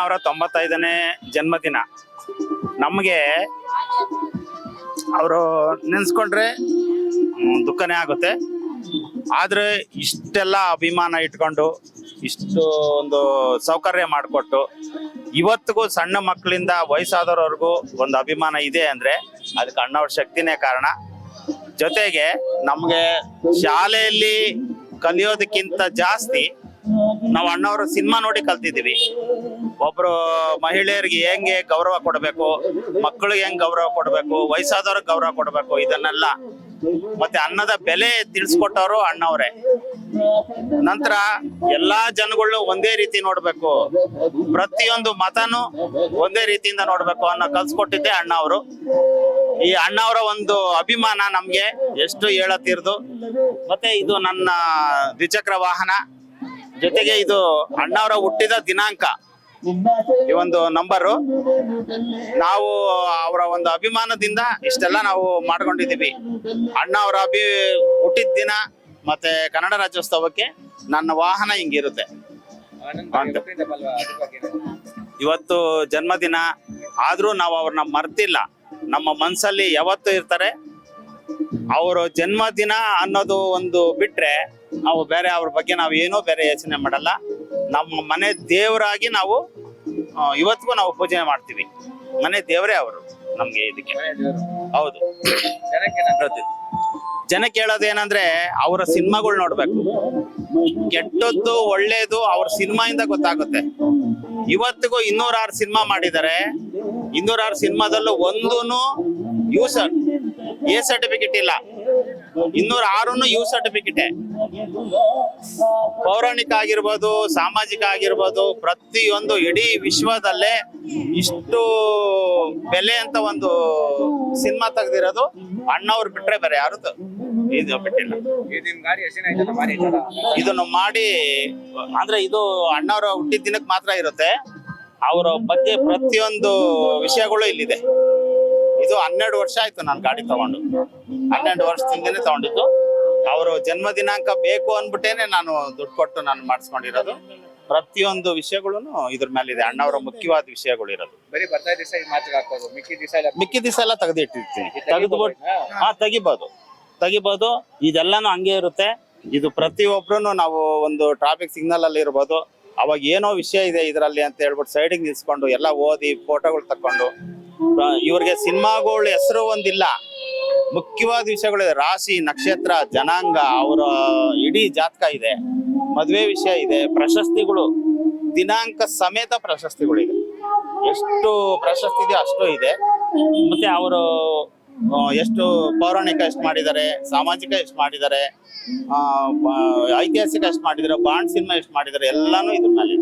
ಅವರ 95ನೇ ಜನ್ಮದಿನ. ನಮಗೆ ಅವರು ನೆನೆಸ್ಕೊಂಡ್ರೆ ದುಃಖನೇ ಆಗುತ್ತೆ. ಆದರೆ ಇಷ್ಟೆಲ್ಲ ಅಭಿಮಾನ ಇಟ್ಕೊಂಡು ಇಷ್ಟು ಒಂದು ಸೌಕರ್ಯ ಮಾಡಿಕೊಟ್ಟು ಇವತ್ತಿಗೂ ಸಣ್ಣ ಮಕ್ಕಳಿಂದ ವಯಸ್ಸಾದವ್ರವರೆಗೂ ಒಂದು ಅಭಿಮಾನ ಇದೆ ಅಂದರೆ ಅದಕ್ಕೆ ಅಣ್ಣವ್ರ ಶಕ್ತಿನೇ ಕಾರಣ. ಜೊತೆಗೆ ನಮಗೆ ಶಾಲೆಯಲ್ಲಿ ಕಲಿಯೋದಕ್ಕಿಂತ ಜಾಸ್ತಿ ನಾವು ಅಣ್ಣವ್ರ ಸಿನಿಮಾ ನೋಡಿ ಕಲ್ತಿದ್ದೀವಿ. ಒಬ್ರು ಮಹಿಳೆಯರಿಗೆ ಹೆಂಗೆ ಗೌರವ ಕೊಡಬೇಕು, ಮಕ್ಕಳಿಗೆ ಹೆಂಗ್ ಗೌರವ ಕೊಡಬೇಕು, ವಯಸ್ಸಾದವ್ರಿಗೆ ಗೌರವ ಕೊಡಬೇಕು, ಇದನ್ನೆಲ್ಲ ಮತ್ತೆ ಅನ್ನದ ಬೆಲೆ ತಿಳಿಸ್ಕೊಟ್ಟವರು ಅಣ್ಣವ್ರೆ. ನಂತರ ಎಲ್ಲಾ ಜನಗಳು ಒಂದೇ ರೀತಿ ನೋಡ್ಬೇಕು, ಪ್ರತಿಯೊಂದು ಮತನು ಒಂದೇ ರೀತಿಯಿಂದ ನೋಡ್ಬೇಕು ಅನ್ನೋ ಕಲ್ಸ್ಕೊಟ್ಟಿದ್ದೆ ಅಣ್ಣ ಅವರು. ಈ ಅಣ್ಣವರ ಒಂದು ಅಭಿಮಾನ ನಮ್ಗೆ ಎಷ್ಟು ಹೇಳತ್ತಿರ್ದು. ಮತ್ತೆ ಇದು ನನ್ನ ದ್ವಿಚಕ್ರ ವಾಹನ, ಜೊತೆಗೆ ಇದು ಅಣ್ಣವರ ಹುಟ್ಟಿದ ದಿನಾಂಕ, ಈ ಒಂದು ನಂಬರು. ನಾವು ಅವರ ಒಂದು ಅಭಿಮಾನದಿಂದ ಇಷ್ಟೆಲ್ಲ ನಾವು ಮಾಡ್ಕೊಂಡಿದೀವಿ. ಅಣ್ಣ ಅವರ ಹುಟ್ಟಿದ ದಿನ ಮತ್ತೆ ಕನ್ನಡ ರಾಜ್ಯೋತ್ಸವಕ್ಕೆ ನನ್ನ ವಾಹನ ಹಿಂಗಿರುತ್ತೆ. ಇವತ್ತು ಜನ್ಮದಿನ ಆದ್ರೂ ನಾವು ಅವ್ರನ್ನ ಮರ್ತಿಲ್ಲ, ನಮ್ಮ ಮನ್ಸಲ್ಲಿ ಯಾವತ್ತೂ ಇರ್ತಾರೆ. ಅವರು ಜನ್ಮದಿನ ಅನ್ನೋದು ಒಂದು ಬಿಟ್ರೆ ನಾವು ಬೇರೆ ಅವ್ರ ಬಗ್ಗೆ ನಾವು ಏನೋ ಬೇರೆ ಯೋಚನೆ ಮಾಡಲ್ಲ. ನಮ್ಮ ಮನೆ ದೇವರಾಗಿ ನಾವು ಇವತ್ತಿಗೂ ನಾವು ಪೂಜೆ ಮಾಡ್ತೀವಿ. ಮನೆ ದೇವರೇ ಅವರು ನಮ್ಗೆ. ಇದಕ್ಕೆ ಹೌದು. ಜನಕ್ಕೆ ಹೇಳೋದೇನಂದ್ರೆ ಅವರ ಸಿನಿಮಾಗಳು ನೋಡ್ಬೇಕು. ಕೆಟ್ಟದ್ದು ಒಳ್ಳೇದು ಅವ್ರ ಸಿನಿಮಾ ಇಂದ ಗೊತ್ತಾಗುತ್ತೆ. ಇವತ್ತಿಗೂ 206 ಸಿನಿಮಾ ಮಾಡಿದ್ದಾರೆ. 206 ಸಿನಿಮಾದಲ್ಲೂ ಒಂದೂನು ಎ ಸರ್ಟಿಫಿಕೇಟ್ ಇಲ್ಲ. 206 ಯು ಸರ್ಟಿಫಿಕೇಟೇ. ಪೌರಾಣಿಕ ಆಗಿರ್ಬೋದು, ಸಾಮಾಜಿಕ ಆಗಿರ್ಬೋದು, ಪ್ರತಿಯೊಂದು ಇಡೀ ವಿಶ್ವದಲ್ಲೇ ಇಷ್ಟು ಬೆಲೆ ಅಂತ ಒಂದು ಸಿನಿಮಾ ತೆಗ್ದಿರೋದು ಅಣ್ಣವ್ರು ಬಿಟ್ರೆ ಬೇರೆ ಯಾರು ಇದು ಬಿಟ್ಟಿಲ್ಲ. ಇದನ್ನು ಮಾಡಿ ಅಂದ್ರೆ ಇದು ಅಣ್ಣವ್ರ ಹುಟ್ಟಿದ ದಿನಕ್ಕೆ ಮಾತ್ರ ಇರುತ್ತೆ. ಅವರ ಬಗ್ಗೆ ಪ್ರತಿಯೊಂದು ವಿಷಯಗಳು ಇಲ್ಲಿದೆ. ಇದು 12 ವರ್ಷ ಆಯ್ತು ನಾನು ಗಾಡಿ ತಗೊಂಡು. 12 ವರ್ಷದಿಂದನೇ ತಗೊಂಡಿದ್ದು. ಅವರು ಜನ್ಮ ದಿನಾಂಕ ಬೇಕು ಅಂದ್ಬಿಟ್ಟೇನೆ ನಾನು ದುಡ್ಡು ಕೊಟ್ಟು ನಾನು ಮಾಡಿಸ್ಕೊಂಡಿರೋದು. ಪ್ರತಿಯೊಂದು ವಿಷಯಗಳು ಇದ್ರ ಮೇಲೆ ಇದೆ. ಅಣ್ಣವರ ಮುಖ್ಯವಾದ ವಿಷಯಗಳು ಇರೋದು. ಮಿಕ್ಕಿ ದಿವಸ ಎಲ್ಲ ತೆಗೆದಿಟ್ಟಿರ್ತೀನಿ. ತೆಗಿಬಹುದು. ಇದೆಲ್ಲಾನು ಹಂಗೆ ಇರುತ್ತೆ. ಇದು ಪ್ರತಿಯೊಬ್ರು ನಾವು ಒಂದು ಟ್ರಾಫಿಕ್ ಸಿಗ್ನಲ್ ಅಲ್ಲಿ ಇರ್ಬೋದು, ಅವಾಗ ಏನೋ ವಿಷಯ ಇದೆ ಇದರಲ್ಲಿ ಅಂತ ಹೇಳ್ಬಿಟ್ಟು ಸೈಡಿಗೆ ನಿಲ್ಸ್ಕೊಂಡು ಎಲ್ಲ ಓದಿ ಫೋಟೋಗಳು ತಕೊಂಡು. ಇವ್ರಿಗೆ ಸಿನಿಮಾಗಳ ಹೆಸರು ಒಂದಿಲ್ಲ, ಮುಖ್ಯವಾದ ವಿಷಯಗಳಿದೆ. ರಾಶಿ, ನಕ್ಷತ್ರ, ಜನಾಂಗ, ಅವರ ಇಡೀ ಜಾತಕ ಇದೆ, ಮದುವೆ ವಿಷಯ ಇದೆ, ಪ್ರಶಸ್ತಿಗಳು, ದಿನಾಂಕ ಸಮೇತ ಪ್ರಶಸ್ತಿಗಳಿದೆ. ಎಷ್ಟು ಪ್ರಶಸ್ತಿ ಇದೆ ಅಷ್ಟು ಇದೆ. ಮತ್ತೆ ಅವರು ಎಷ್ಟು ಪೌರಾಣಿಕ ಎಷ್ಟು ಮಾಡಿದ್ದಾರೆ, ಸಾಮಾಜಿಕ ಎಷ್ಟು ಮಾಡಿದ್ದಾರೆ, ಐತಿಹಾಸಿಕ ಎಷ್ಟು ಮಾಡಿದ್ದಾರೆ, ಬಾಂಡ್ ಸಿನಿಮಾ ಎಷ್ಟು ಮಾಡಿದ್ದಾರೆ, ಎಲ್ಲಾನು ಇದ್ರ ಮೇಲೆ.